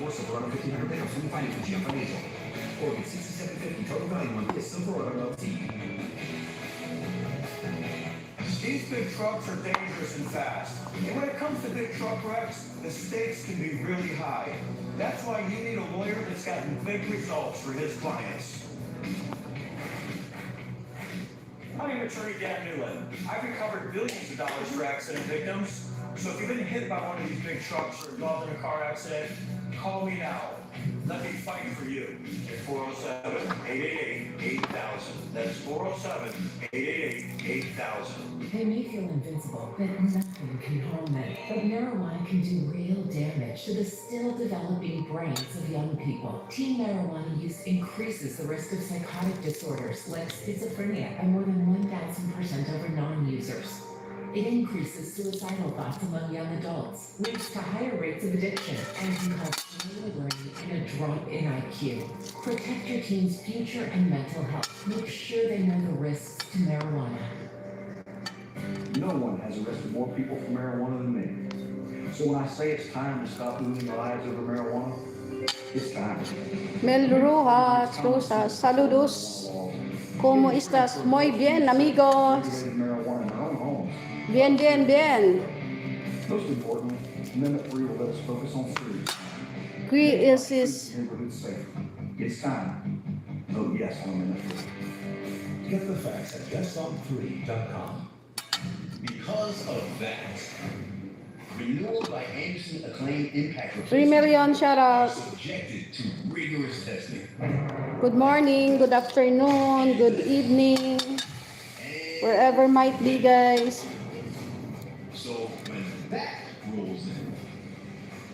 course of around 1,500 pickups when you find it with GM Financial. Or get 6750 total value on this Silverado LT. These big trucks are dangerous and fast. And when it comes to big truck wrecks, the stakes can be really high. That's why you need a lawyer that's gotten big results for his clients. I'm attorney Dan Newland. I've recovered billions of dollars for accident victims. So if you've been hit by one of these big trucks or involved in a car accident, call me now. Let me fight for you at 407-888-8000. That's 407-888-8000. They may feel invincible, but nothing can harm them. But marijuana can do real damage to the still developing brains of young people. Teen marijuana use increases the risk of psychotic disorders like schizophrenia by more than 1,000% over non-users. It increases suicidal thoughts among young adults, leads to higher rates of addiction, and can cause pain in the brain and a drop in IQ. Protect your teen's future and mental health. Make sure they know the risks to marijuana. No one has arrested more people for marijuana than me. So when I say it's time to stop losing lives over marijuana, it's time. Mel Rojas, Rosas, saludos. ¿Cómo estás? Muy bien, amigos. Marijuana in our own homes. Bien, bien, bien. Most importantly, Amendment 3 will let us focus on streets. Is Neighborhood safe. It's time. Vote yes on Amendment 3. Get the facts at yeson3.com. Because of that, renewal by Anderson acclaimed impact 3 million shout out. subjected to rigorous testing. Good morning, good afternoon, good evening, wherever might be, guys. So when that rolls in,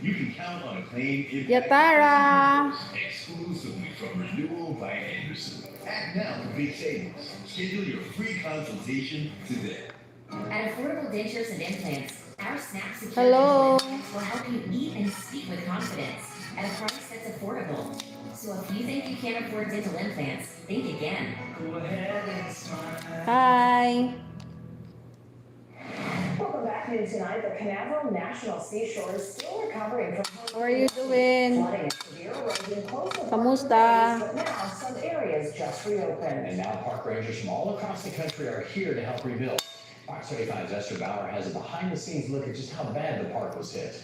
you can count on acclaimed impact Yatara. exclusively from Renewal by Anderson. Act now for big savings. Schedule your free consultation today. At Affordable Dentures and Implants, our Snap Secure Hello. implants will help you eat and speak with confidence at a price that's affordable. So if you think you can't afford dental implants, think again. Go ahead and smile. Hi. Welcome back to tonight. The Canaveral National Seashore is still recovering from How are you doing? flooding and severe erosion close to Kamusta? but now some areas just reopened. And now park rangers from all across the country are here to help rebuild. Fox 35's Esther Bauer has a behind-the-scenes look at just how bad the park was hit.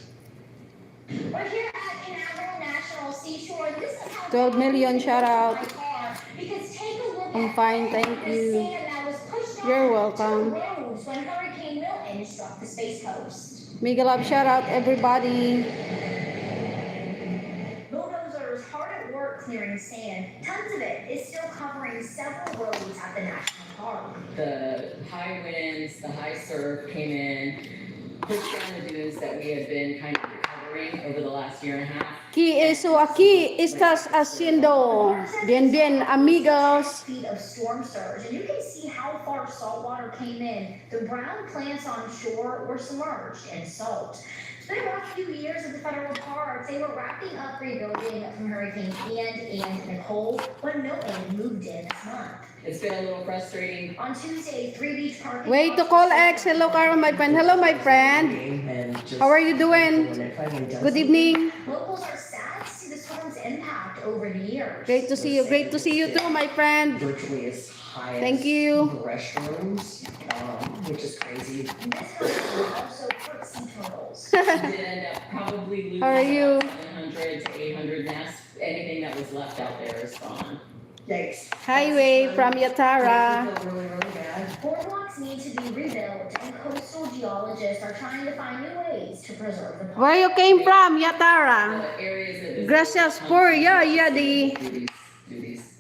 We're here at Canaveral National Seashore. This is how 12 million shout out. because take a look I'm at fine, thank the you. sand that was pushed You're off welcome. to the roads when Hurricane Milton struck the Space Coast. Mega love shout out, everybody. Bulldozers hard at work clearing sand. Tons of it is still covering several roads at the national park. The high winds, the high surf came in, pushed down the dunes that we had been kind of recovering over the last year and a half. ¿Qué eso aquí estás haciendo? Bien, bien, amigos. Feet of storm surge, and you can see how far salt water came in. The brown plants on shore were submerged in salt. It's been a rough few years at the federal parks. They were wrapping up rebuilding from Hurricane Ian and Nicole when Milton moved in this month. It's been a little frustrating. On Tuesday, 3 Beach Park. Wait to call X. Hello, Carol, my friend. Hello, my friend. How are you doing? Good evening. Locals are sad to see the storm's impact over the years. Great to see you. Great to see you too, my friend. Virtually as high Thank as you. the restrooms, which is crazy. This hurricane also hurt sea turtles. We did end up probably losing How are you? about 700 to 800 nests. Anything that was left out there is gone. Yikes. Highway from Yatara. Really, really bad. Boardwalks need to be rebuilt, and coastal geologists are trying to find new ways to preserve the park. Where you came from, Yatara? The areas that Gracias por ya, Yadi. do these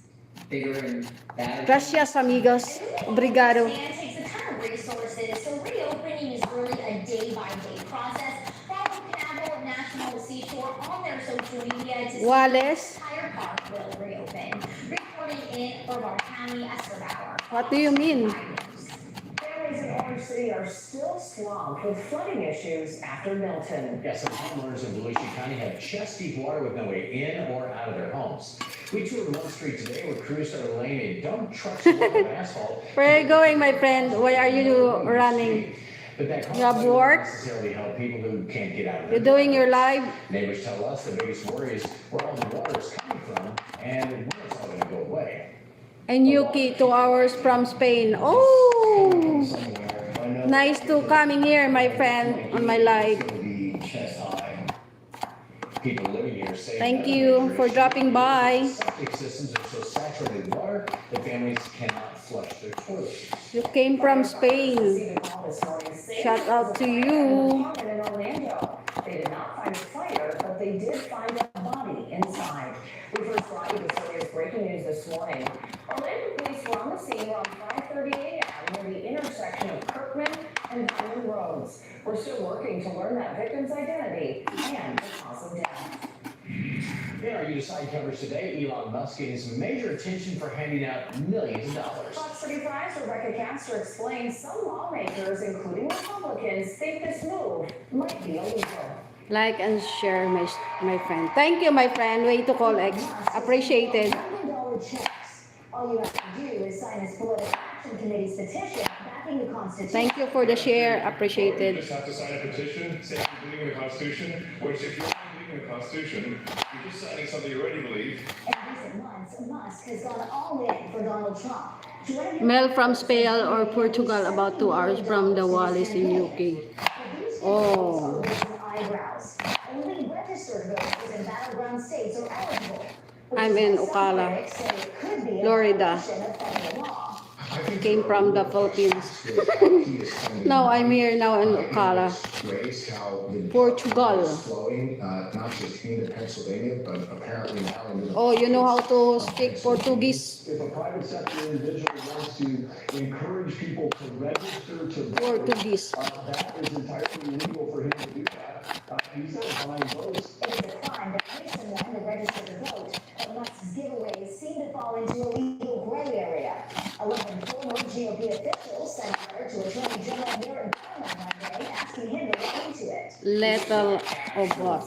bigger and badder. Gracias, amigos. Obrigado. It takes a ton of resources, so reopening is really a day-by-day process. Follow Canaveral National Seashore on their social media to see Wallace. the entire park will reopen. Reporting in Brevard County, Esther Bauer. What do you mean? Families in Orange City are still swamped with flooding issues after Milton. Yeah, some homeowners in Volusia County have chest-deep water with no way in or out of their homes. We toured one street today where crews started laying a dump trucks full of asphalt. Where are you going, my friend? Why are you running? But that cost You have doesn't work? necessarily help people who can't get out of You're their doing your driveways. live? Neighbors tell us the biggest worry is where all the water is coming from and when it's all going to go away. And Yuki, 2 hours from Spain. Oh, nice to coming here, my friend, on my live. People living here say Thank another you major for issue dropping by. septic systems are so saturated with water that families cannot flush their toilets. You came from Spain. Shout out to you. In Orlando. They did not find a fire, but they did find a body inside. We first brought you the story as breaking news this morning. Orlando police were on the scene around 5:30 a.m. near the intersection of Kirkman and Diamond Roads. We're still working to learn that victim's identity and the cause of death. In our You Decide coverage today, Elon Musk getting some major attention for handing out millions of dollars. Fox 35's Rebecca Castor explains some lawmakers, including Republicans, think this move might be illegal. Like and share, my friend. Thank you, my friend. Way to call X. Appreciated. $1 checks. All you have to do is sign this political action committee's petition backing the Constitution. Thank you for the share. You Appreciated. just have to sign a petition saying you're believing in the Constitution, which if you're not believing in the Constitution, you're just signing something you already believe. In recent months, Musk has gone all in for Donald Trump. Mel from Spain or Portugal, about 2 hours from the Wallis in UK. Oh. Eyebrows. Only registered voters in battleground states are eligible. I'm in Ocala, Florida. Came from the Philippines. Now I'm here now in Ocala, Portugal. Not just into Pennsylvania, but apparently now into Oh, you know how to speak Portuguese? If a private sector individual wants to encourage people to register to vote, Portuguese. that is entirely legal for him to do that. He's not buying votes. It is a crime that makes him want to register to vote, but Musk's giveaways seem to fall into a legal gray area. 11 former GOP officials sent a letter to Attorney General Merrick Garland Monday asking him to look into it. Little of what?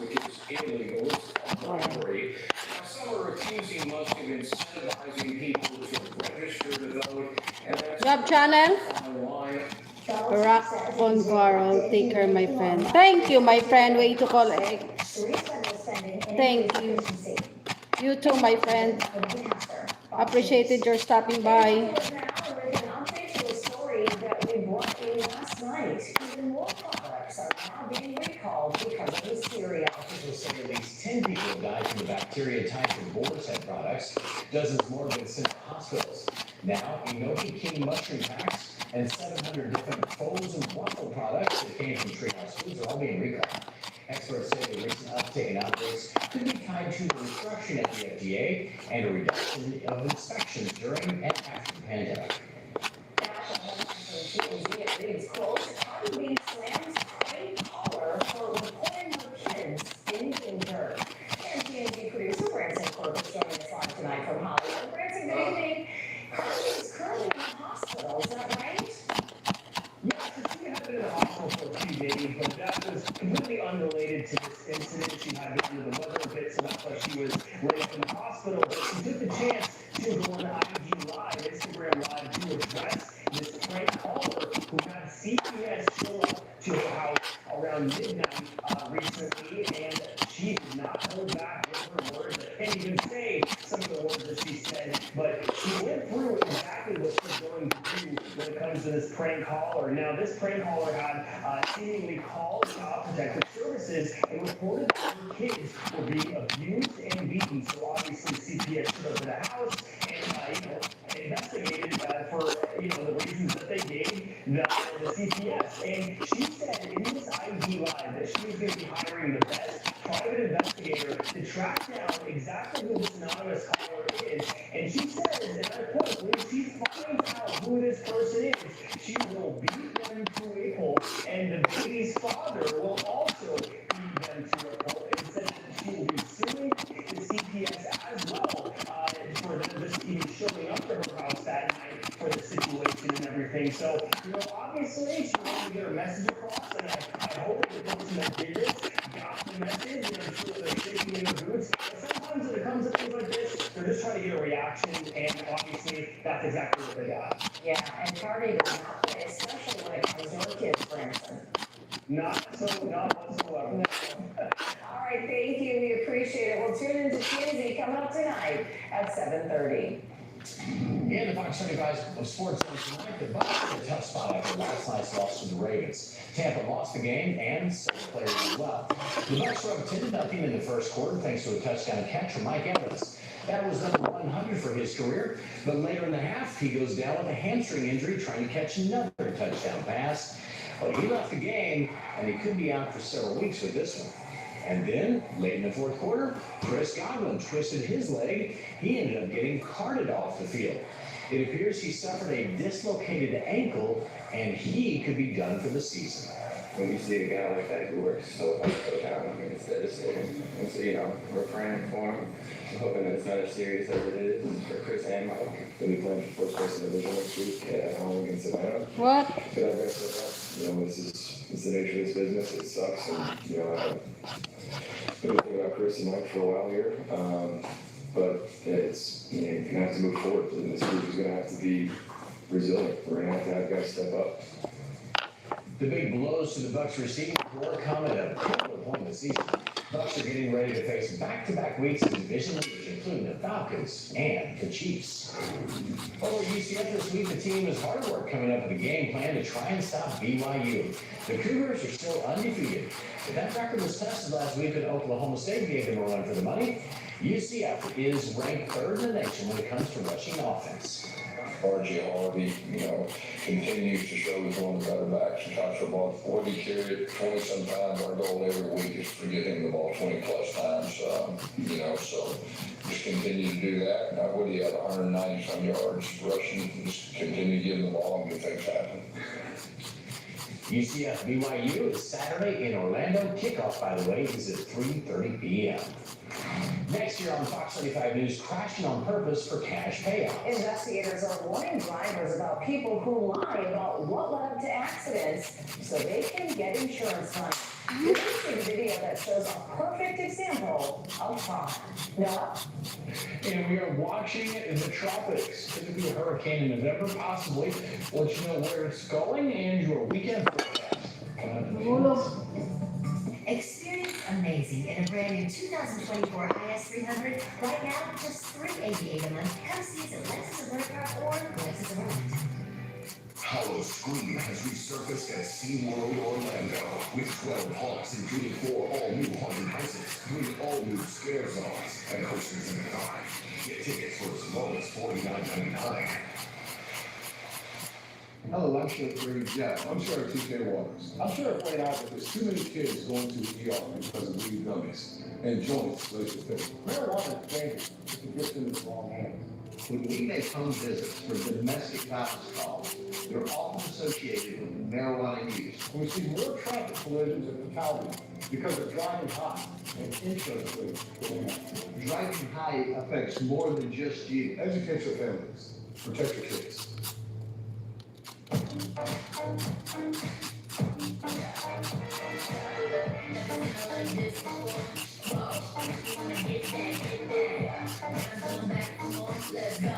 Which is illegal, it's bribery. Now, some are accusing Musk of incentivizing people to register to vote, and that's Job channel? why. Barack Bonvaro, take care, my friend. Thank you, my friend. Way to call X. Thank you. You too, my friend. Appreciated your stopping by. Even more products are now being recalled because of hysteria. Officials say at least 10 people have died from the bacteria tied to boar's head products. Dozens more have been sent to hospitals. Now, Enoki King mushroom packs and 700 different frozen waffle products that came from Treehouse Foods are all being recalled. Experts say the recent uptick in outbreaks could be tied to the restructuring at the FDA and a reduction of inspections during and after the pandemic. It reads, quote, Cardi B slams Craig Caller for reporting her kids in danger. And TNT producer Branson Corpus joining us live tonight from Hollywood. Branson, good evening. Cardi is currently in the hospital, is that right? Yes, she had been in the hospital for a few days, but that was completely unrelated to this incident. She had been under the weather a bit, so that's why she was laid in the hospital. But she took the chance to go on IG Live, Instagram Live, to address this prank caller who had CPS show up to her house around midnight recently, and she did not hold back with her words. I can't even say some of the words that she said, but she went through exactly what she's going to do when it comes to this prank caller. Now, this prank caller had seemingly called Child Protective Services and reported that her kids were being abused and beaten. So obviously, CPS showed up to the house and investigated for the reasons that they gave the CPS. And she said in this IG Live that she was going to be hiring the best private investigator to track down exactly who this anonymous caller is. And she says, and I quote, when she finds out who this person is, she will beat them to a pulp, and the baby's father will also beat them to a pulp. And said that she will be suing the CPS as well for this even showing up to her house that night for the situation and everything. So, obviously, she wanted to get her message across, and I hope that the person that did this got the message, and I'm sure they're shaking in their boots. But sometimes when it comes to things like this, they're just trying to get a reaction, and obviously, that's exactly what they got. Yeah, and Cardi does not play, especially when it comes to her kids. Not whatsoever. All right, thank you. We appreciate it. We'll tune into TNZ coming up tonight at 7:30. In the Fox 35 Sports Zone tonight, the Bucs had a tough spot after last night's loss to the Ravens. Tampa lost the game and several players as well. The Bucs were up 10-0 in the first quarter thanks to a touchdown catch from Mike Evans. That was number 100 for his career, but later in the half, he goes down with a hamstring injury trying to catch another touchdown pass. Well, he left the game, and he could be out for several weeks with this one. And then, late in the fourth quarter, Chris Godwin twisted his leg. He ended up getting carted off the field. It appears he suffered a dislocated ankle, and he could be done for the season. When you see a guy like that who works so hard so down, I mean, it's devastating. And so, you know, we're praying for him. I'm hoping that it's not as serious as it is for Chris and Mike. They'll be playing for first place in the division next week at home against Atlanta. What? But I guess that, you know, it's the nature of this business. It sucks. And, you know, I've been thinking about Chris and Mike for a while here. But it's, you know, you're going to have to move forward. And this group is going to have to be resilient. We're going to have guys step up. The big blows to the Bucs receiving corps come at a critical point in the season. Bucs are getting ready to face back-to-back weeks of division leaders, including the Falcons and the Chiefs. Over at UCF this week, the team is hard at work coming up with a game plan to try and stop BYU. The Cougars are still undefeated. But that record was tested last week when Oklahoma State gave them a run for the money. UCF is ranked third in the nation when it comes to rushing offense. RJ Harvey, you know, continues to show he's one of the better backs and touch the ball. 40 carried 20-some times. Our goal every week is to get him the ball 20-plus times. You know, so just continue to do that. Now, what do you have, 190-some yards rushing? Just continue to give him the ball and good things happen. UCF BYU is Saturday in Orlando. Kickoff, by the way, is at 3:30 p.m. Next year on Fox 35 News, crashing on purpose for cash payouts. Investigators are warning drivers about people who lie about what led up to accidents so they can get insurance money. This is a video that shows a perfect example of fraud. Noah? And we are watching it in the tropics. Could be a hurricane in November, possibly. Let you know where it's going and your weekend forecast. Experience amazing in a brand new 2024 IS 300. Right now, just $388 a month. Come see us at Lexus of Winterpark or Lexus of Orlando. Hollow Scream has resurfaced at SeaWorld Orlando with 12 parks, including 4 all-new haunted houses, 3 all-new scare zones, and coasters in the car. Get tickets for as low as $49.99. Hello, I'm Sheriff Brady Jeff. I'm Sheriff TK Waters. I'm Sheriff right out that there's too many kids going to the ER because of weed gummies and joints related to things. Marijuana is dangerous if it gets in the wrong hands. When we make home visits for domestic violence calls, they're often associated with marijuana use. We see more traffic collisions and fatalities because of driving high and insurance rates going up. Driving high affects more than just you. Educate your families. Protect your kids. Let's go.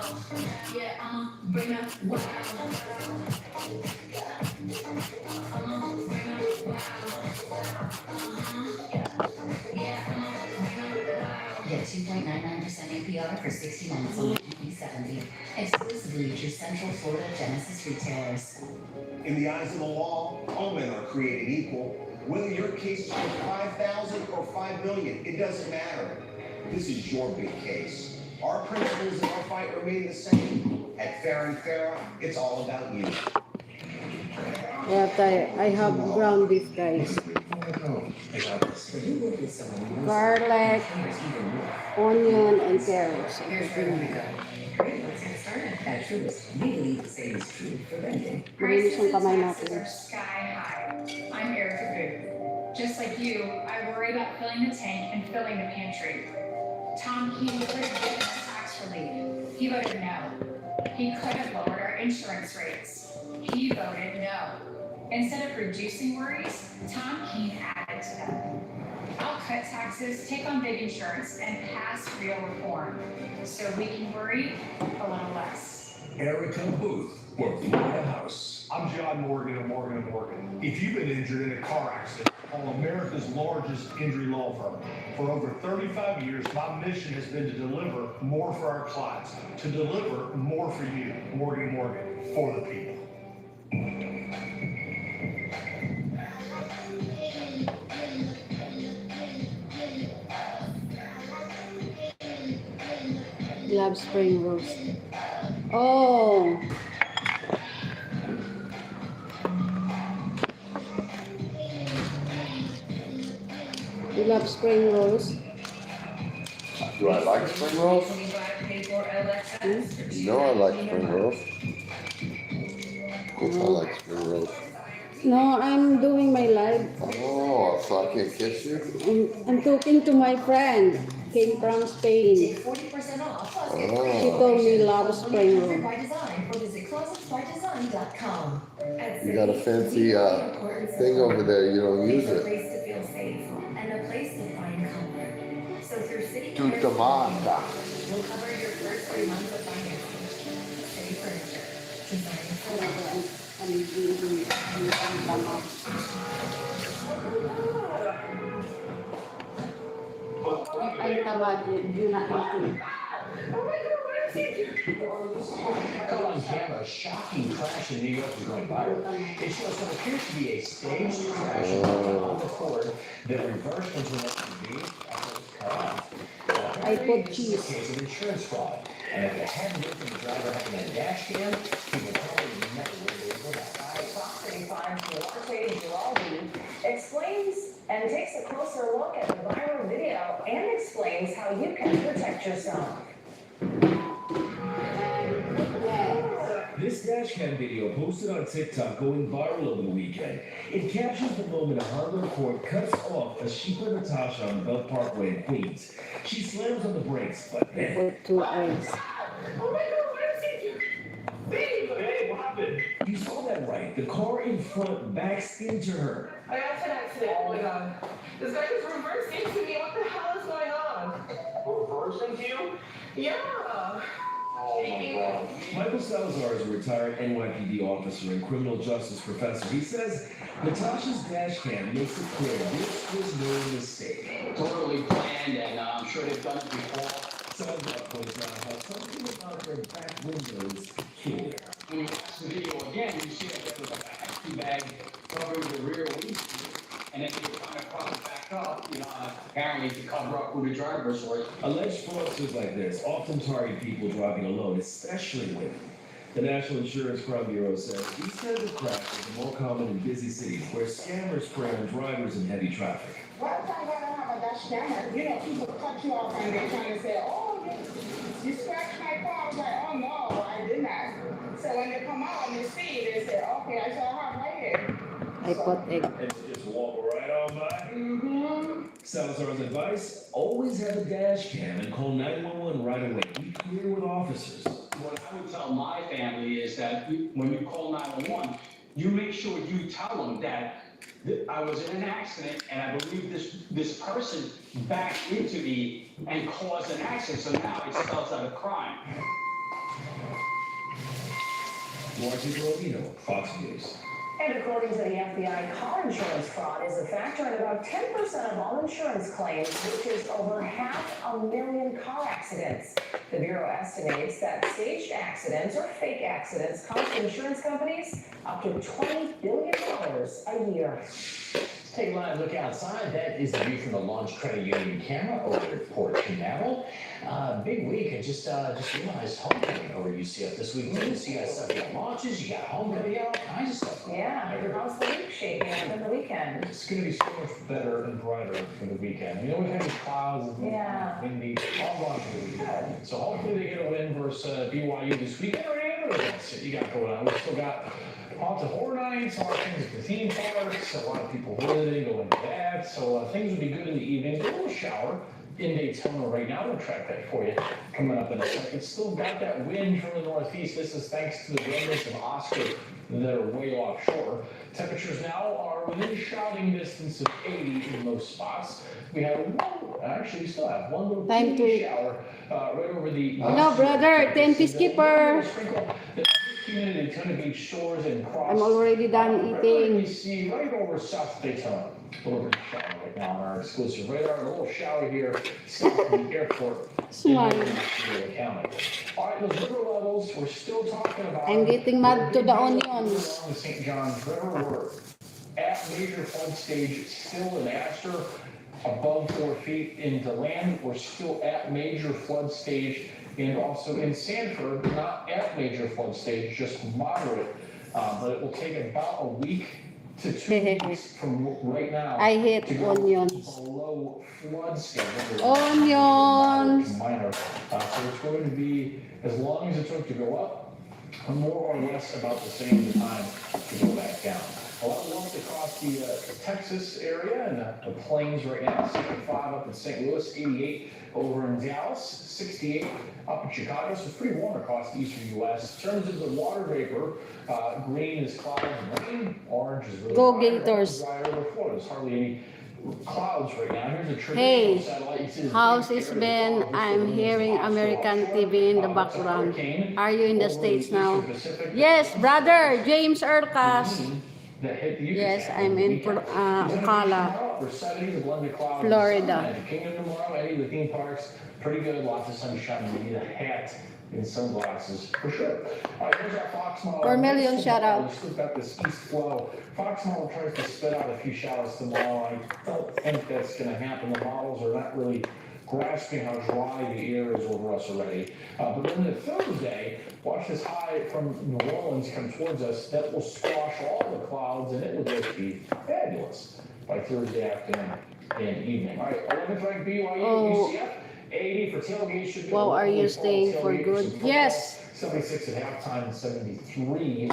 Yeah, bring up wow. Get 2.99% APR for 60 months on EP70. Exclusively at your Central Florida Genesis retailers. In the eyes of the law, all men are created equal. Whether your case is for 5,000 or 5 million, it doesn't matter. This is your big case. Our principles in our fight remain the same. At Fair and Farah, it's all about you. What I have ground beef, guys. Garlic, onion, and carrots. Here's where we go. Great, let's get started. At Truist, we believe the same is true for vending. Malinis yung kamay Prices natin. are sky high. I'm Erica Booth. Just like you, I worry about filling the tank and filling the pantry. Tom Keene could have given us tax relief. He voted no. He could have lowered our insurance rates. He voted no. Instead of reducing worries, Tom Keene added to them. I'll cut taxes, take on big insurance, and pass real reform so we can worry a little less. Erica Booth, or Florida House. I'm John Morgan of Morgan & Morgan. If you've been injured in a car accident, call America's largest injury law firm. For over 35 years, my mission has been to deliver more for our clients, to deliver more for you. Morgan & Morgan, for the people. Love spring roast. Oh. You love spring rolls? Do I like spring rolls? You know I like spring rolls. Of course I like spring rolls. No, I'm doing my live. Oh, so I can kiss you? I'm talking to my friend. Came from Spain. 40% off. Oh. She told me love spring roll. By design, or visit closetsbydesign.com. You got a fancy thing over there, you don't use A it. place to feel safe and a place to find comfort. So through City Tutamanta. we'll cover your first 3 months of financing. City Furniture, designed for life. Ay, tamad. Yun na ito. Caught on camera, a shocking crash in New York is going viral. It shows what appears to be a staged crash on the Ford that reversed into an SUV after it was cut off. I put cheese. It's a case of insurance fraud. And if it hadn't been for the driver having a dash cam, he would probably never would have been able to die. Fox 35 Duarte Giraldi explains and takes a closer look at the viral video and explains how you can protect yourself. This dash cam video posted on TikTok going viral over the weekend. It captures the moment a Honda Accord cuts off Ashipa Natasha on Belt Parkway in Queens. She slams on the brakes, but then... With 2 eggs. Oh my God, what is it? Babe, hey, what happened? You saw that right. The car in front backs into her. I got an accident. Oh my God. This guy just reversed into me. What the hell is going on? Reverse into you? Yeah. Oh my God. Michael Salazar is a retired NYPD officer and criminal justice professor. He says Natasha's dash cam makes it clear this was no mistake. Totally planned, and I'm sure they've done it before. Salazar points out how something about their back window is peculiar. When you watch the video again, you see that there was like a hefty bag covering the rear windshield, and then they were trying to prop it back up, apparently to cover up who the drivers were. Alleged fraudsters like this often target people driving alone, especially women. The National Insurance Crime Bureau says these kinds of crashes are more common in busy cities where scammers prey on drivers in heavy traffic. What time I don't have a dash camera? People cut you off and they're trying to say, oh, you scratched my car. I was like, oh no, I did not. So when they come out and they see, they say, okay, I saw her right here. I put egg. And you just walk right on by. Salazar's advice, always have a dash cam and call 911 right away. Be clear with officers. What I would tell my family is that when you call 911, you make sure you tell them that I was in an accident and I believe this person backed into me and caused an accident, so now it spells out a crime. Duarte Giraldi, Fox News. And according to the FBI, car insurance fraud is a factor in about 10% of all insurance claims, which is over 500,000 car accidents. The Bureau estimates that staged accidents or fake accidents cost insurance companies up to $20 billion a year. Take a live look outside. That is the view from the Launch Credit Union camera over at Port Canaveral. Big week. I just realized homecoming over UCF this weekend. So you got stuff, you got launches, you got homecoming, all kinds of stuff. Yeah, how's the week shaping up in the weekend? It's going to be so much better and brighter for the weekend. We've had these clouds and windy all along for the weekend. So hopefully they get a win versus BYU this weekend or any other events that you got going on. We've still got lots of horror nights, a lot of things at the theme parks, a lot of people visiting, going to that. So things will be good in the evening. A little shower in Daytona right now. I'll track that for you coming up in a second. Still got that wind from the northeast. This is thanks to the remnants of Oscar that are way offshore. Temperatures now are within shouting distance of 80 in most spots. We have we still have one little shower right over the... No, brother, 10 peacekeeper. community, Daytona Beach shores and cross. I'm already done eating. We see right over South Daytona. A little bit of shower right now on our exclusive radar. A little shower here south of the airport. Smile. County. All right, those river levels, we're still talking about. I'm getting mad to the onions. Along the St. John's River, we're at major flood stage still in Astor, above 4 feet. In DeLand, we're still at major flood stage, and also in Sanford, not at major flood stage, just moderate. But it will take about a week to 2 weeks from right now. I hate to go onions. below flood stage. Onions. Minor. So it's going to be, as long as it took to go up, more or less about the same time to go back down. A lot of warmth across the Texas area and the plains right now. 65 up in St. Louis, 88 over in Dallas, 68 up in Chicago. So it's pretty warm across the eastern U.S. In terms of the water vapor, green is clouds and rain, orange is really Go dry, Gators. dry over Florida. There's hardly any clouds right now. Here's a traditional Hey, satellite. You see this how's big it area of been? clouds I'm over hearing the American offshore. TV in the It's a background. hurricane Are you in the over States eastern now? Pacific. Yes, brother, James Ercas. That hit the Yucatan Yes, over I'm the in weekend. Ocala, For 70, the blended clouds and Florida. sun. Magic Kingdom tomorrow, any of the theme parks, pretty good, lots of sunshine. You need a hat and sunglasses for sure. All right, here's our Fox model. 4 million shout out. We still got this east flow. Fox model tries to spit out a few showers tomorrow. I don't think that's going to happen. The models are not really grasping how dry the air is over us already. But then the Thursday, watch this high from New Orleans come towards us. That will squash all the clouds, and it will just be fabulous by Thursday afternoon and evening. All right, 11th ranked BYU, Oh. UCF, 80 for tailgate. Should be a Well, are lovely you fall staying for tailgate good? some football. Yes. 76 at halftime and 73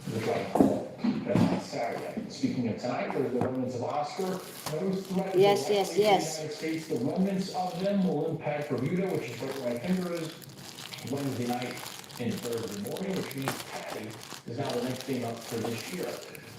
the drive home. That's on Saturday. Speaking of tonight, there's the remnants of Oscar. Those threatened Yes, to yes, the yes. United States, the remnants of them will impact Bermuda, which is right where my finger is, Wednesday night and Thursday morning, which means Patty is now the next thing up for this year.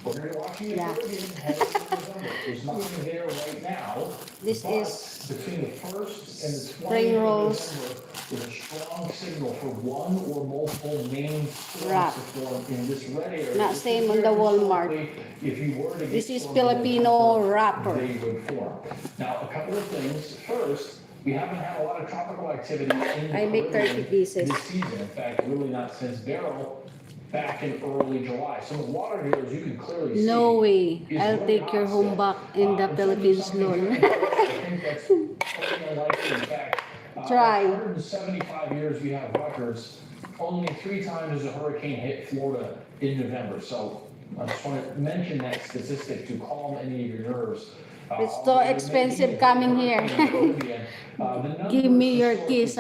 We're going to be watching the Yeah. Caribbean heading into November. There's nothing there right now. This but is between the 1st and the 20th spring of rolls. November, there's a strong signal for one or multiple main storms Wrap. to form in this red area. Not This is same on where the Walmart. historically, if you were to get This is storms in Filipino November, wrapper. they would form. Now, a couple of things. First, we haven't had a lot of tropical activity in the I make 30 Caribbean pieces. this season. In fact, really not since Beryl back in early July. Some of the water here, as you can clearly see. No way. is I'll really take your hot home still. back in the In terms of Philippines, something lol. very important, I think that's totally unlikely. In fact, Try. 175 years we have records. Only 3 times has a hurricane hit Florida in November. So I just want to mention that statistic to calm any of your nerves. It's so expensive coming here. Give me your kiss.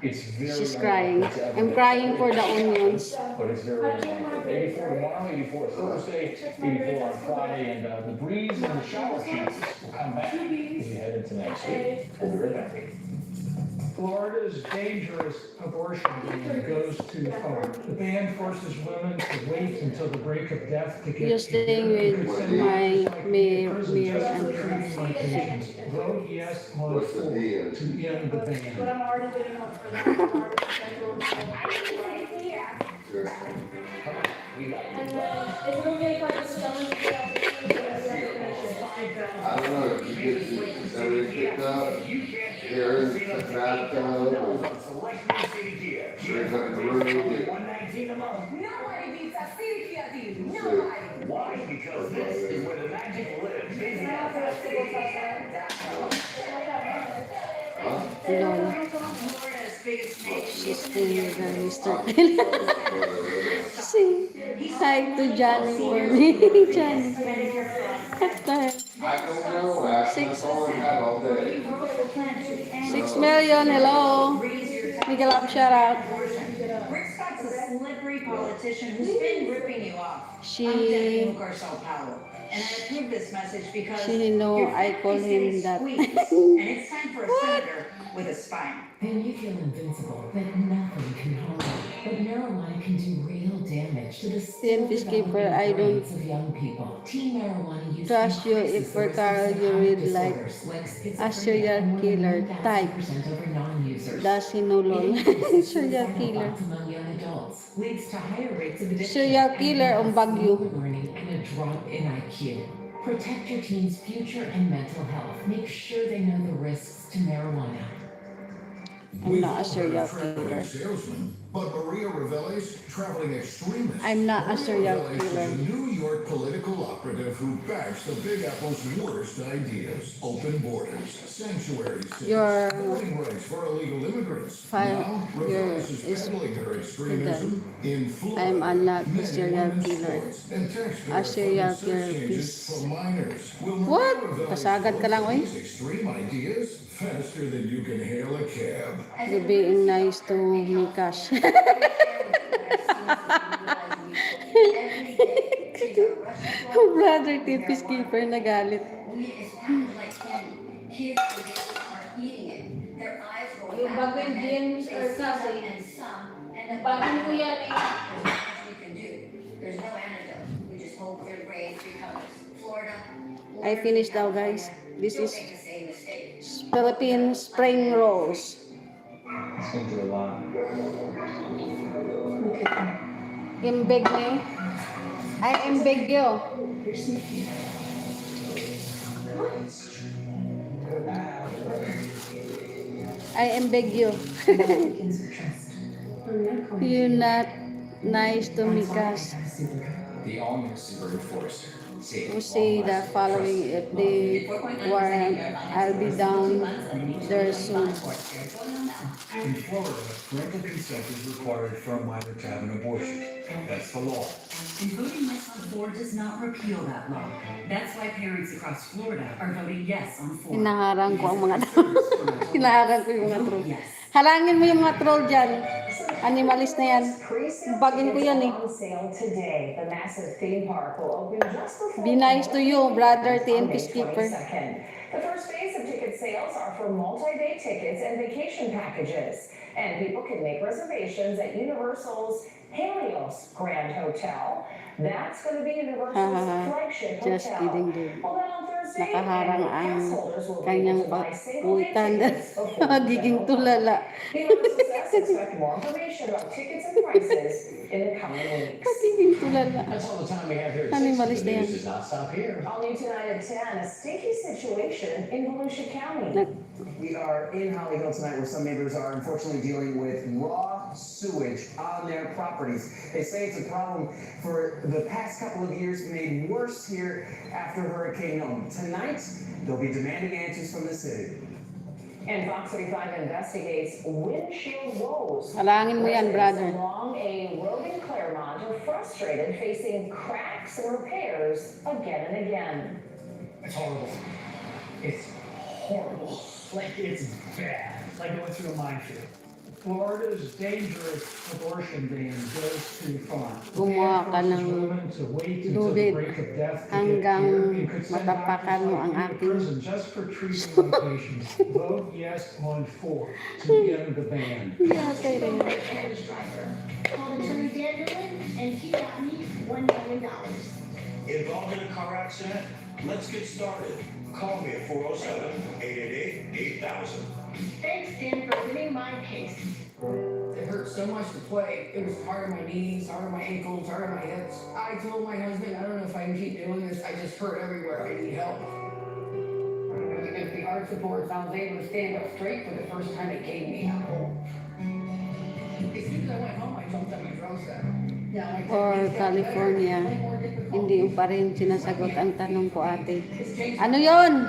She's crying. I'm crying for the onions. But it's very unlikely. 84 tomorrow, 84 Thursday, 84 on Friday, and the breeze and the shower chances will come back as we head into next week. We'll be right back. Florida's dangerous abortion ban goes too far. The ban forces women to wait until the brink of death to get You're staying with my mayor and treating my patients. Vote yes on 4 to end the ban. I don't know, if you get everything picked up, here in the bathtub, drink up the room. Nobody beats a city creative. Nobody. Why? Because this is where the magic lives. She's still with Mr. See, hi to Johnny for me. Johnny. I don't know, that's all I had all day. 6 million, hello. Miguel up, shout out. Rick Scott's a slippery politician who's been ripping you off. She- I'm Deputy Garcelle Powell, and I approve this message because She know your I call family him that. squeaks, and it's time for a senator with a spine. And you feel invincible, that nothing can harm you. But marijuana can do real damage to the still Peacekeeper, I don't brains of young people. Teen marijuana use trust you increases if the risk of Carl you read like disorders like a schizophrenia serial more than killer 1,000% type. over non-users. Does he know lol? Serial killer. Among young adults. adults leads to higher rates of addiction, Serial killer and ang bagyo. slower learning and a drop in IQ. Protect your teen's future and mental health. Make sure they know the risks to marijuana. I'm not a serial killer. Salesman, but Maria Reveles, traveling extremist. I'm not a serial Reveles killer. is a New York political operative who backs the Big Apple's worst ideas. Open borders, sanctuary cities, Your voting rights for illegal immigrants. file, Now, your Reveles is is peddling her extremism in Florida. I'm not a Men and serial women's killer. sports and taxpayer A serial funded killer, search engines please. for minors. Will What? Maria Reveles Pasagad ka lang, oy. these extreme ideas faster than you can hail a cab. You're being nice to Mikash. Brother Tim Peacekeeper nagalit. Yung bagong jeans or sabi, bagong ko yan eh. There's no antidote. We just hope their brains becomes Florida. I finished now, guys. This is Philippine spring rolls. It's been through a lot. Imbig ni. Ay, imbig yo. I imbig you. You're not nice to Mikash. The all-new Subaru Forester. We'll see the following if they warrant. I'll be down there soon. In Florida, parental consent is required for a minor to have an abortion. That's the law. And voting yes on 4 does not repeal that law. That's why parents across Florida are voting yes on 4. Hinaharang ko ang mga troll. Hinaharang ko yung mga troll. Halangin mo yung mga troll dyan. Animalist na yan. Bagin ko yan eh. Today, the massive theme park will open just before Be nice to you, brother Tim Peacekeeper. The first phase of ticket sales are for multi-day tickets and vacation packages. And people can make reservations at Universal's Helios Grand Hotel. That's going to be Universal's flagship hotel. Just kidding, dude. Well, then on Thursday, Nakaharang annual ang pass holders will be kanyang able to buy single-day pagpuwitan. tickets before Magiging tulala. Universal says expect more information about tickets and prices in the coming weeks. Magiging tulala. That's all the time we have here at 6. Animalist The na yan. news does not stop here. All new tonight at 10, a stinky situation in Volusia County. We are in Hollywood tonight where some neighbors are unfortunately dealing with raw sewage on their properties. They say it's a problem for the past couple of years, made worse here after Hurricane Norma. Tonight, they'll be demanding answers from the city. And Fox 35 investigates windshield woes. Halangin mo yan, brother. Residents along a road in Claremont are frustrated, facing cracks and repairs again and again. It's horrible. It's horrible. Like, it's bad. It's like going through a minefield. Florida's dangerous abortion ban goes too far. Gumawa ka ng lubid hanggang matapakan mo ang aking Just for treating young patients. Vote yes on 4 to end the ban. Yeah, okay rin. Called attorney Dan Newland, and he got me $1 million. Involved in a car accident? Let's get started. Call me at 407-888-8000. Thanks, Dan, for winning my case. It hurt so much to play. It was hard on my knees, hard on my ankles, hard on my hips. I told my husband, I don't know if I can keep doing this. I just hurt everywhere. I need help. With the art support, I was able to stand up straight for the first time. It gave me help. As soon as I went home, I jumped on my drum set. Or California, hindi pa rin sinasagot ang tanong ko, ate. Ano yon?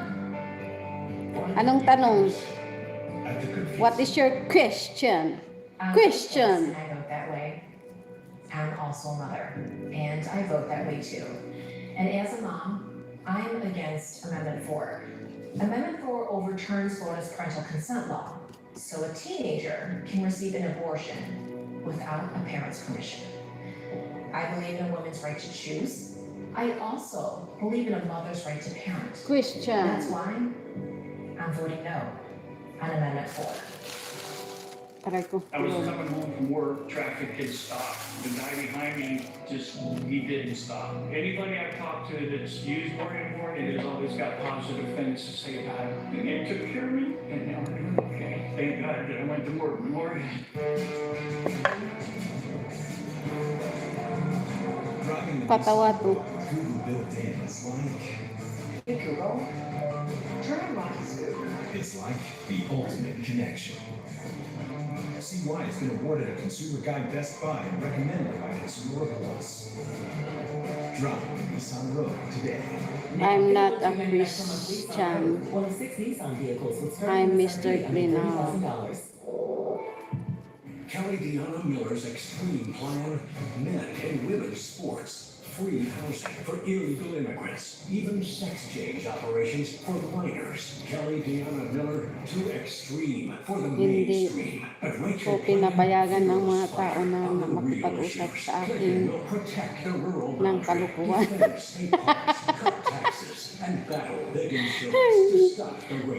Anong tanong? What is your question? Question. I vote that way. I'm also a mother, and I vote that way too. And as a mom, I'm against Amendment 4. Amendment 4 overturns Florida's parental consent law, so a teenager can receive an abortion without a parent's permission. I believe in a woman's right to choose. I also believe in a mother's right to parent. Question. That's why I'm voting no on Amendment 4. Aray ko. I was coming home from work, traffic had stopped. The guy behind me he didn't stop. Anybody I talk to that's used Morgan has always got positive things to say about it. And it took care of me, and now we're doing okay. Thank God that I went to Morgan. Having the Patawa to. Google built in is like, Hey Google, turn on Rocky's food. it's like the ultimate connection. See why it's been awarded a Consumer Guide Best Buy and recommended by consumer reports. Drive Nissan Road today. I'm not a Christian. One of 6 Nissan vehicles with I'm Mr. Clean now. Kelly Deanna Miller's Extreme Plan, men and women's sports. Free housing for illegal immigrants, even sex change operations for minors. Kelly Deanna Miller to Extreme for the Hindi mainstream. ko pinapayagan ng mga tao na makipag-usap sa akin ng kalukuhan.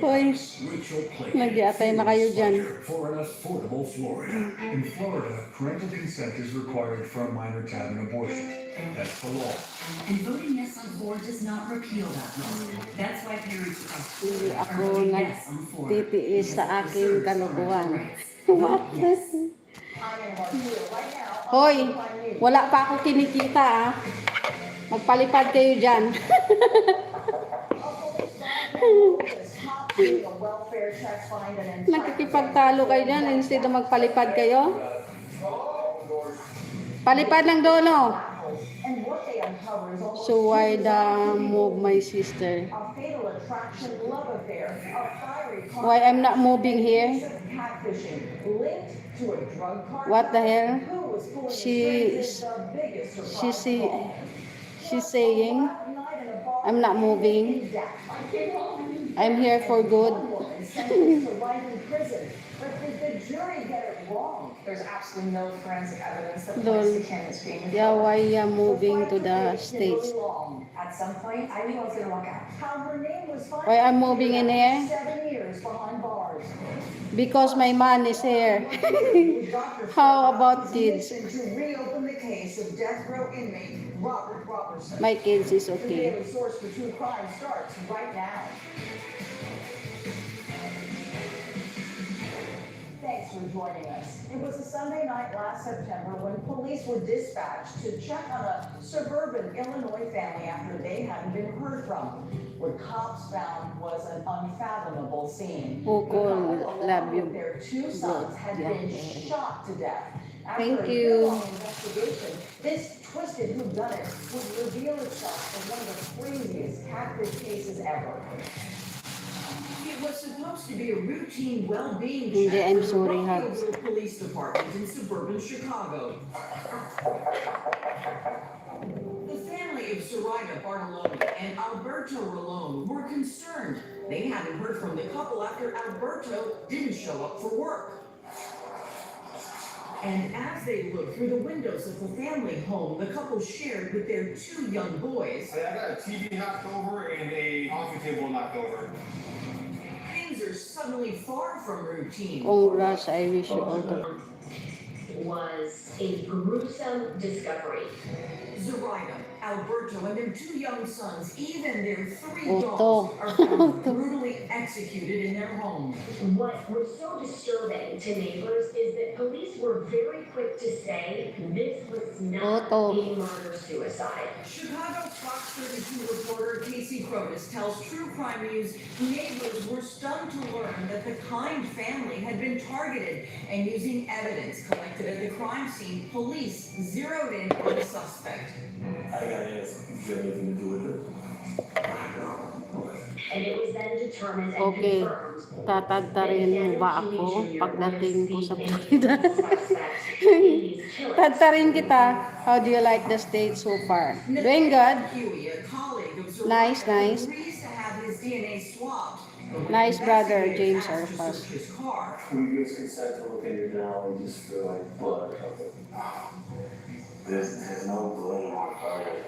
Hoy, nag-iatay na kayo dyan. For an affordable Florida. In Florida, parental consent is required for a minor to have an abortion. That's the law. And voting yes on 4 does not repeal that law. That's why parents Hindi are ako voting yes on 4. nagtitiis sa aking kalukuhan. Hoy, wala pa ako kinikita ah. Magpalipad kayo dyan. Nakikipagtalo kayo dyan instead na magpalipad kayo. Palipad lang doon oh. So why the move my sister? Why I'm not moving here? What the hell? She's saying I'm not moving. I'm here for good. There's absolutely no forensic evidence that Lol. points to Candace being the Yeah, killer. why you moving to the States? At some point, I knew I was gonna walk out. Why I'm moving in here? 7 years behind bars. Because my man is here. How about kids? To reopen the case of death row inmate Robert Robertson. My kids is The okay. daily source for true crime starts right now. Thanks for joining us. It was a Sunday night last September when police were dispatched to check on a suburban Illinois family after they hadn't been heard from. What cops found was an unfathomable scene. The couple, Love along you. with their 2 sons, had been shot to death. After Thank a you. year-long investigation, this twisted whodunit would reveal itself as one of the craziest catfish cases ever. It was supposed to be a routine well-being Hindi, check I'm for the sorry, Rock Hugs. Hill Police Department in suburban Chicago. The family of Soraya Bartolome and Alberto Rolone were concerned. They hadn't heard from the couple after Alberto didn't show up for work. And as they looked through the windows of the family home, the couple shared with their 2 young boys. I got a TV knocked over and a coffee table knocked over. Things are suddenly far from routine. Congrats, I wish you all the Was a gruesome discovery. Zoraida, Alberto, and their 2 young sons, even their 3 dogs, are found brutally executed in their home. What was so disturbing to neighbors is that police were very quick to say this was not a murder-suicide. Chicago Fox 32 reporter Casey Crotus tells True Crime News neighbors were stunned to learn that the Kind family had been targeted, and using evidence collected at the crime scene, police zeroed in on the suspect. I got anything to do with it. And it was then determined and Okay, confirmed tatadtarin mo ba ako pagdating ko sa Florida? Tadtarin kita. How do you like the state so far? Doing good? Nice, nice. Nice brother, James Arfas. When you get consent to look in your now, you just feel like blood or something. There's no blame on target.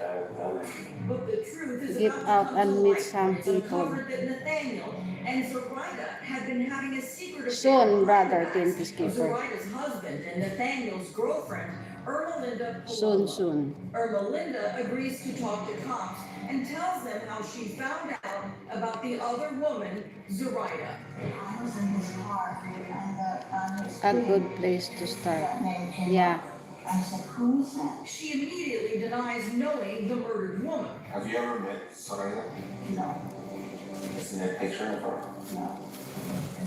But the truth is Get out and meet some people. that Nathaniel and Zoraida had been having a secret Soon, brother, Tim Peacekeeper. Zoraida's husband and Nathaniel's girlfriend, Ermelinda Soon, Paloma. soon. Ermelinda agrees to talk to cops and tells them how she found out about the other woman, Zoraida. I was in his car and A good place to start. Yeah. I said, who is that? She immediately denies knowing the murdered woman. Have you ever met Soraya? No, Isn't there a picture of her? no.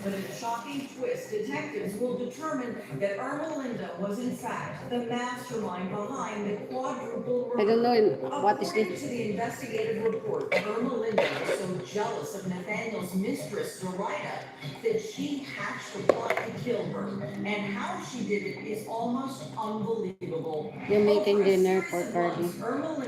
But in a shocking twist, detectives will determine that Irma Linda was in fact the mastermind behind the quadruple murder. I don't know what is According this. to the investigative report, Irma Linda was so jealous of Nathaniel's mistress, Zoraida, that she hatched a plot to kill her. And how she did it is almost unbelievable. You're making dinner for Carly.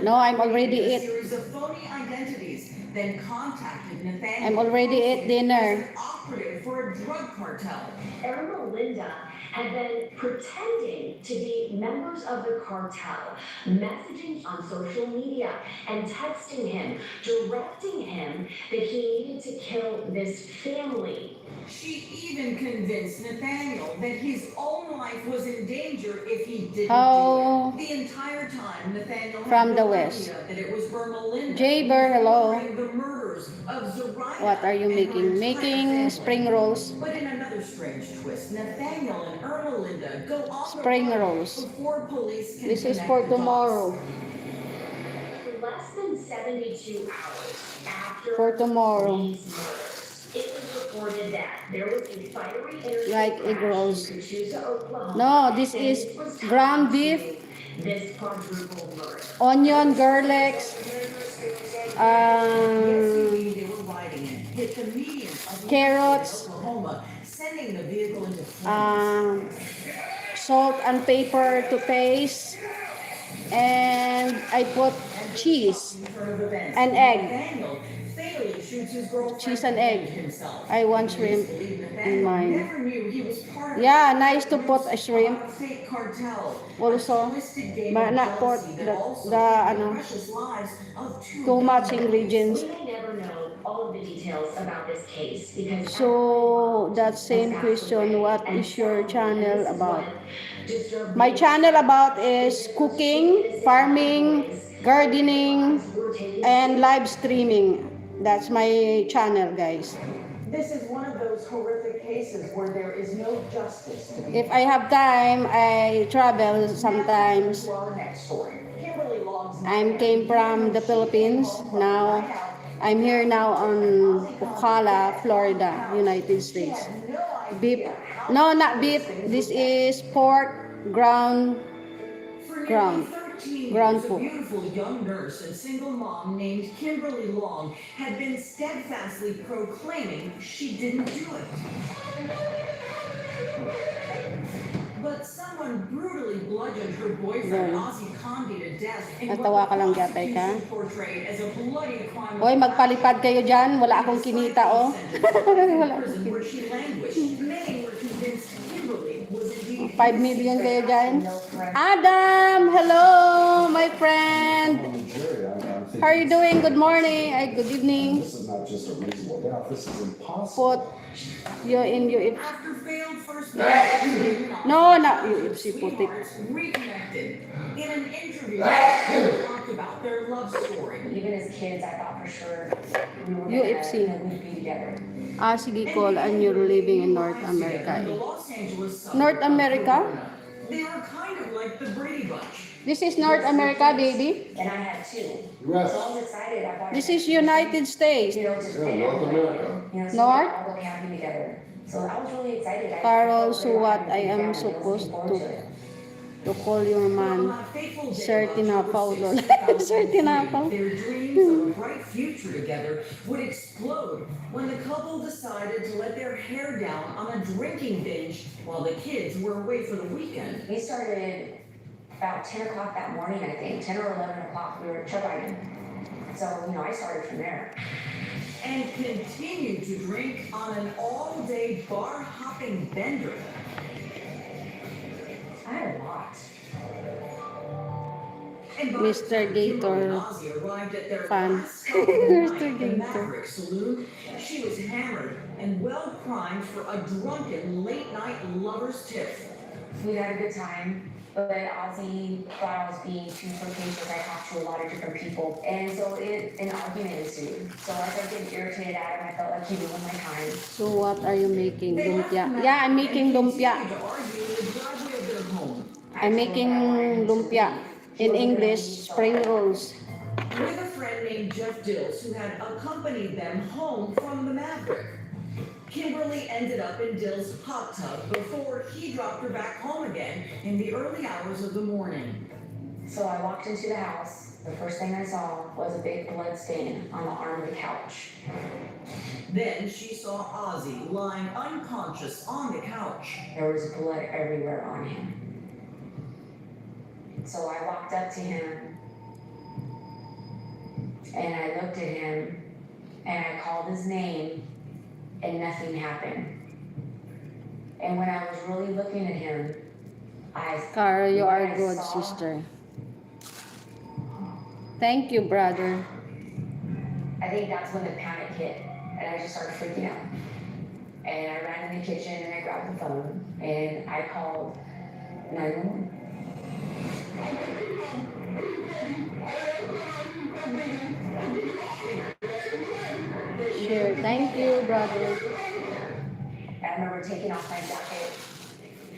No, I'm already A eat. series of phony identities, then contacted Nathaniel. I'm already ate dinner. Operative for a drug cartel. Irma Linda had been pretending to be members of the cartel, messaging on social media and texting him, directing him that he needed to kill this family. She even convinced Nathaniel that his own life was in danger if he didn't How- do it. The entire time, Nathaniel From had the no West. idea that it was Irma Linda Jaber, hello. ordering the murders of Zoraida What are you and her making? entire Making family. spring rolls. But in another strange twist, Nathaniel and Irma Linda go off the Spring run rolls. before police can This is connect for the dots. tomorrow. Less than 72 hours after For tomorrow. these murders, it was reported that there was a fiery interstate Like egg crash rolls. in Catoosa, Oklahoma. No, this and is it was ground tied beef, to this quadruple murder. onion, garlics, They were riding in, hit the median of carrots, Oklahoma, sending the vehicle into flames. salt and pepper to taste, and I put cheese and egg. Nathaniel fatally shoots his girlfriend Cheese and egg. himself. I want shrimp in mine. Never knew he was part of Yeah, nice to put a shrimp. a fake cartel. Also, Twisted game but of not put jealousy that the also the took ano, precious lives of two too much young ingredients. We may never know all of the details about this case because So that same question, what is your channel about? My channel about is cooking, farming, gardening, and live streaming. That's my channel, guys. This is one of those horrific cases where there is no justice to be. If I have time, I travel sometimes. To our next story. Kimberly Long's I came from the Philippines. Now, I'm here now on Ocala, Florida, United States. Beef. No, not beef. This is pork, ground A pork. beautiful young nurse and single mom named Kimberly Long had been steadfastly proclaiming she didn't do it. But someone brutally bludgeoned her boyfriend, Lol. Ozzie Condi, to death in Natawa what ka the lang, Jatay, ka? prosecution portrayed as a bloody crime of Hoy, magpalipad kayo dyan. Wala akong kinita, oh. Wala. prison where she languished. Many were convinced Kimberly was indeed 5 million kayo dyan. Adam! Hello, my friend! How are you doing? Good morning. Ay, good evening. This is not just a reasonable doubt, this is impossible. Put you in UFC. After failed first No, not UFC putik. reconnected. In an interview, they talked about their love story. Even as kids, I thought for sure we were UFC. we'd be together. Sige, call, and you're living in North America. The Los Angeles suburb North of America? Corona. They were kind of like the Brady Bunch. This is North America, baby. And I had two. Yes. So I was excited. I thought, This is United States. you know, just Yeah, fit North everybody. America. You know, so North? we're all really happy together. So I was really excited. Carol, so what I am supposed to call your man. Sir Tinapaw, lol. Sir Tinapaw. Their dreams of a bright future together would explode when the couple decided to let their hair down on a drinking binge while the kids were away for the weekend. We started about 10 o'clock that morning, I think. 10 or 11 o'clock, we were truck riding. So, you know, I started from there. And continued to drink on an all-day bar-hopping bender. I had a lot. And by the Mr. time Kimberly and Gator Ozzie arrived at their fan. last stop of the Mr. night, the Gator. Maverick Saloon, she was hammered and well primed for a drunken late-night lover's tiff. We had a good time, but Ozzy thought I was being too flirtatious. I talked to a lot of different people, and so an argument ensued. So I started getting irritated at him. I felt like he ruined my time. So what are you making? Lumpia. Yeah, I'm making lumpia. Continued to argue in the driveway of their home. I'm making lumpia. In English, spring rolls. With a friend named Jeff Dills who had accompanied them home from the Maverick. Kimberly ended up in Dill's hot tub before he dropped her back home again in the early hours of the morning. So I walked into the house. The first thing I saw was a big blood stain on the arm of the couch. Then she saw Ozzy lying unconscious on the couch. There was blood everywhere on him. So I walked up to him and I looked at him and I called his name and nothing happened. And when I was really looking at him, Carl, you are what I good, saw- sister. Thank you, brother. I think that's when the panic hit and I just started freaking out. And I ran in the kitchen and I grabbed the phone and I called 911. Sure. Thank you, brother. I remember taking off my jacket.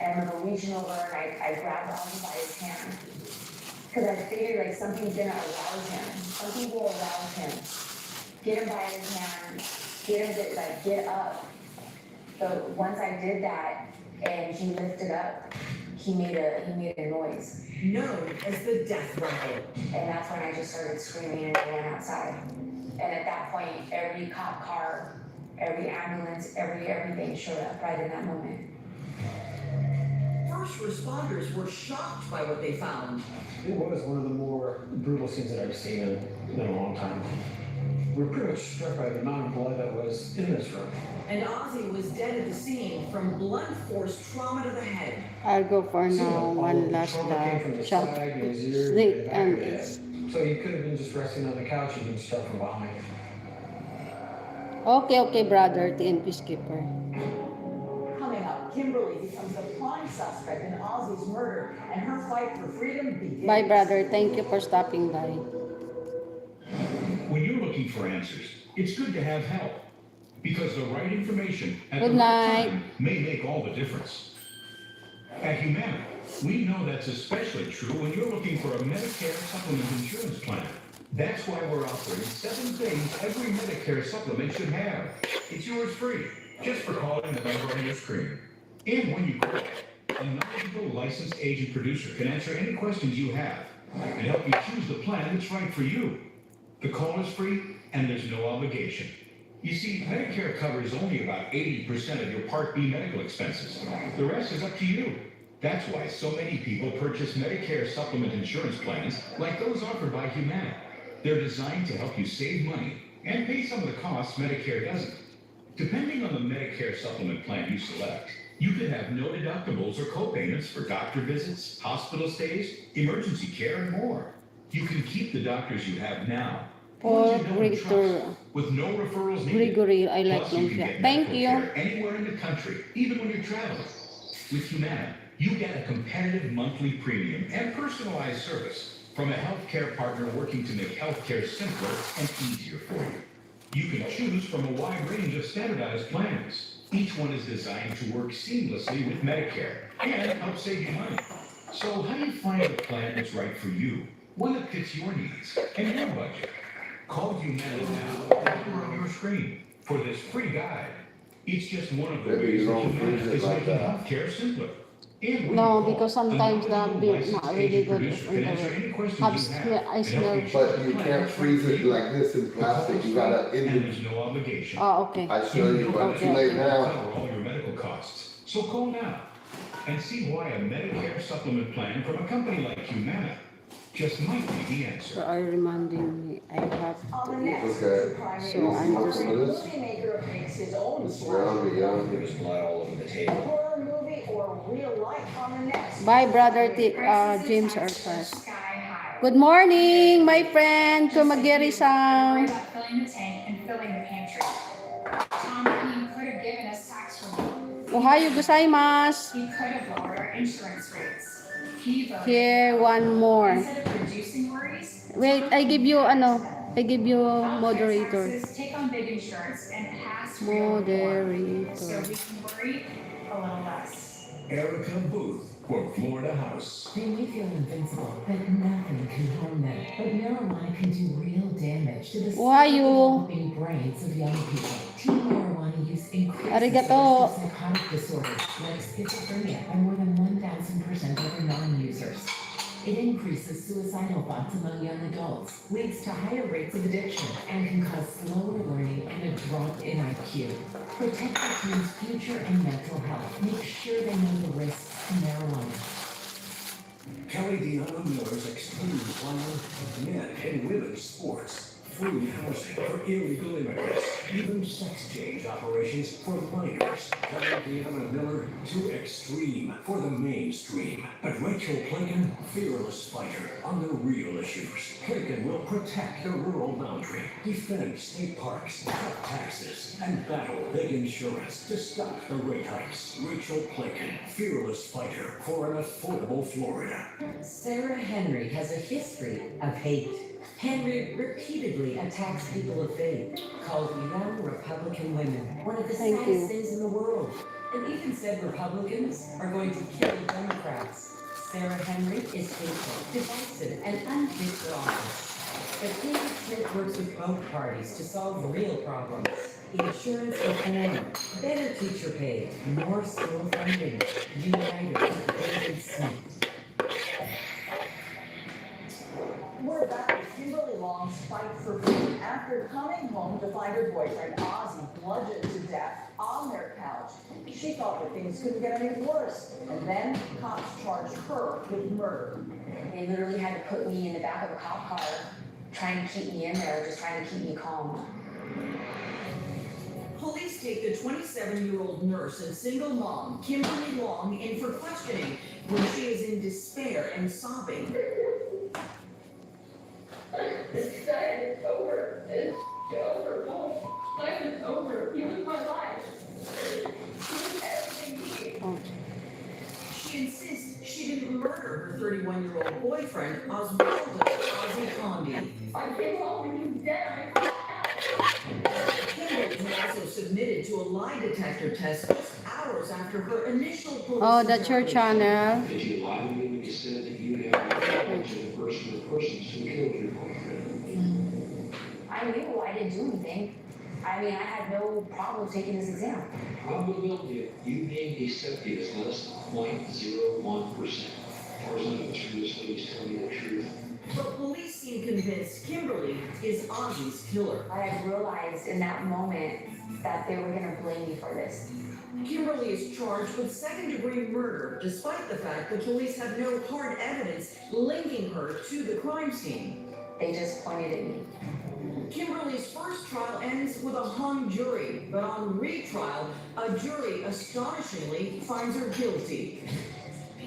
I remember reaching over and I grabbed Ozzy by his hand. Because I figured like something's gonna arouse him. Something will arouse him. Get him by his hand. Get him to like get up. So once I did that and he lifted up, he made a noise. Known as the death rattle. And that's when I just started screaming and ran outside. And at that point, every cop car, every ambulance, everything showed up right in that moment. First responders were shocked by what they found. It was one of the more brutal scenes that I've seen in a long time. We were pretty much struck by the amount of blood that was in this room. And Ozzy was dead at the scene from blunt force trauma to the head. I'll go for now. One last shot. Sleep and eat. So he could have been just resting on the couch and been struck from behind. Okay, brother. TNP skipper. Coming up, Kimberly becomes the prime suspect in Ozzy's murder, and her fight for freedom begins. Bye, brother. Thank you for stopping by. When you're looking for answers, it's good to have help. Because the right information at Good the right night. time may make all the difference. At Humana, we know that's especially true when you're looking for a Medicare supplement insurance plan. That's why we're offering 7 things every Medicare supplement should have. It's yours free, just for calling the number on your screen. And when you call, a knowledgeable licensed agent producer can answer any questions you have and help you choose the plan that's right for you. The call is free and there's no obligation. You see, Medicare covers only about 80% of your Part B medical expenses. The rest is up to you. That's why so many people purchase Medicare supplement insurance plans like those offered by Humana. They're designed to help you save money and pay some of the costs Medicare doesn't. Depending on the Medicare supplement plan you select, you could have no deductibles or copayments for doctor visits, hospital stays, emergency care, and more. You can keep the doctors you have now. Pork Gregory. With no referrals needed. Gregory, I like Plus, you can lumpia. get Thank medical you. care anywhere in the country, even when you're traveling. With Humana, you get a competitive monthly premium and personalized service from a healthcare partner working to make healthcare simpler and easier for you. You can choose from a wide range of standardized plans. Each one is designed to work seamlessly with Medicare and help save you money. So how do you find a plan that's right for you? One that fits your needs and your budget. Call Humana now, or on your screen, for this free guide. It's just one of the Maybe ways you that don't Humana freeze it is like making that. healthcare simpler. And when No, you call, because a sometimes the knowledgeable beer licensed not really agent good producer in can the answer way. any questions Have you smell, have I and help smell. you choose But the you plan can't that's right freeze for it you. like this in plastic, you gotta, And there's no obligation. Oh, okay. I show you, but too late now. Cover all your medical costs. So call now and see why a Medicare supplement plan from a company like Humana just might be the answer. So are reminding me I have On the to eat. next Okay. primary So I'm Want just some of this? movie maker makes his own It's splash. round, young. There was blood all over the table. Horror movie or real life on the next. Bye, brother James Arfas. Good morning, my friend Kumagiri-san. About filling the tank and filling the pantry. Tom Keane could have given us tax relief. Ohayo gozaimasu. He could have lowered our insurance rates. He voted. Here, one more. Instead of reducing worries, Wait, I give you moderator. taxes, take on big insurance and pass real reform so Moderator. we can worry a little less. Erica Booth for Florida House. They may feel invincible, but nothing can harm them. But marijuana can do real damage to the Why you? developing brains of young people. Teen marijuana use increases the risk Arigato. of psychotic disorders like schizophrenia by more than 1,000% over non-users. It increases suicidal thoughts among young adults, leads to higher rates of addiction, and can cause slower learning and a drop in IQ. Protect your teens' future and mental health. Make sure they know the risks of marijuana. Kelly Deanna Miller's extreme plan, men and women's sports, food housing for illegal immigrants, even sex change operations for minors. Kelly Deanna Miller, too extreme for the mainstream. But Rachel Plaken, fearless fighter on the real issues. Plaken will protect the rural boundary, defend state parks, cut taxes, and battle big insurance to stop the rate hikes. Rachel Plaken, fearless fighter for an affordable Florida. Sarah Henry has a history of hate. Henry repeatedly attacks people of faith, called young Republican women one of the Thank saddest you. things in the world, and even said Republicans are going to kill Democrats. Sarah Henry is hateful, divisive, and unfit for office. But David Smith works with both parties to solve real problems. Insurance reform, better teacher pay, more school funding. United with David Smith. We're back with Kimberly Long's fight for food after coming home to find her boyfriend Ozzy bludgeoned to death on their couch. She thought that things couldn't get any worse, and then cops charged her with murder. They literally had to put me in the back of a cop car, trying to keep me in there, just trying to keep me calm. Police take the 27-year-old nurse and single mom, Kimberly Long, in for questioning when she is in despair and sobbing. This guy is over. It's over. Life is over. He was my life. He was everything to me. She insists she didn't murder her 31-year-old boyfriend, Oswaldo Ozzy Condi. I came home and he was dead. I Kimberly was also submitted to a lie detector test just hours after her initial police Oh, that's your interrogation. channel. Did you lie to me when you said that you had knowledge of the person or persons who killed your boyfriend? I knew I didn't do anything. I mean, I had no problem taking this exam. Probability of you being accepted is less than 0.01%. As far as I know, this lady's telling you the truth. But police seem convinced Kimberly is Ozzy's killer. I had realized in that moment that they were going to blame me for this. Kimberly is charged with second-degree murder, despite the fact that police have no hard evidence linking her to the crime scene. They just pointed at me. Kimberly's first trial ends with a hung jury, but on retrial, a jury astonishingly finds her guilty.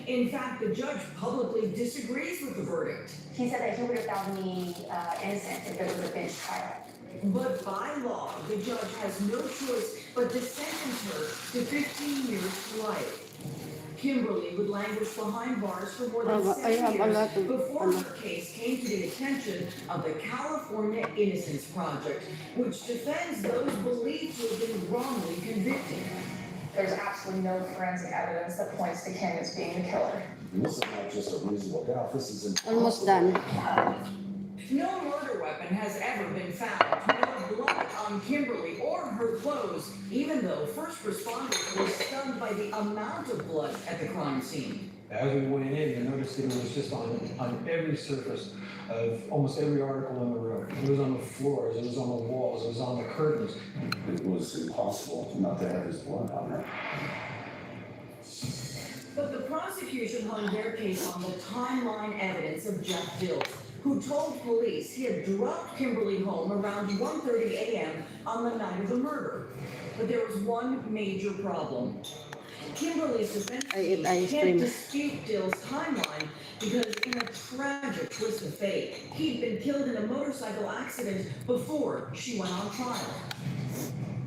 In fact, the judge publicly disagrees with the verdict. He said that he would have found me innocent if it was a bench trial. But by law, the judge has no choice but to sentence her to 15 years to life. Kimberly would languish behind bars for more than 7 years before her case came to the attention of the California Innocence Project, which defends those believed to have been wrongly convicted. There's absolutely no forensic evidence that points to Kim as being the killer. And this is not just a reasonable doubt, this is impossible. Almost done. No murder weapon has ever been found. No blood on Kimberly or her clothes, even though first responders were stunned by the amount of blood at the crime scene. As we went in, you noticed that it was just on every surface of almost every article in the room. It was on the floors, it was on the walls, it was on the curtains. It was impossible not to have his blood on her. But the prosecution hung their case on the timeline evidence of Jeff Dills, who told police he had dropped Kimberly home around 1:30 a.m. on the night of the murder. But there was one major problem. Kimberly's defense team can't dispute Dill's timeline because in a tragic twist of fate, he'd been killed in a motorcycle accident before she went on trial.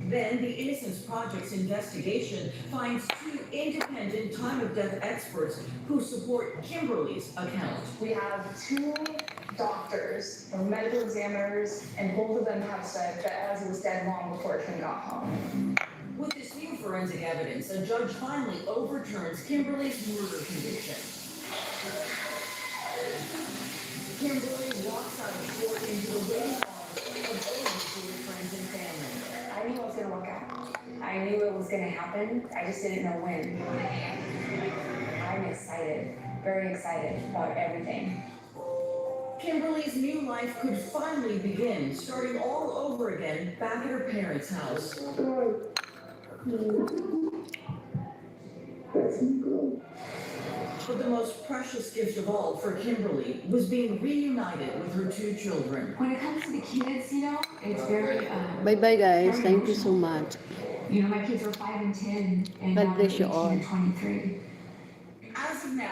Then the Innocence Project's investigation finds two independent time-of-death experts who support Kimberly's account. We have two doctors, or medical examiners, and both of them have said that Ozzy was dead long before Kim got home. With this new forensic evidence, a judge finally overturns Kimberly's murder conviction. Kimberly walks out of court into the waiting arms of overjoyed friends and family. I knew it was gonna work out. I knew it was gonna happen. I just didn't know when. I'm excited, very excited about everything. Kimberly's new life could finally begin, starting all over again back at her parents' house. But the most precious gift of all for Kimberly was being reunited with her two children. When it comes to the kids, you know, it's very, Bye-bye, guys. Thank you so much. you know, my kids were 5 and 10, and God now they're bless you 18 all. and 23. As of now,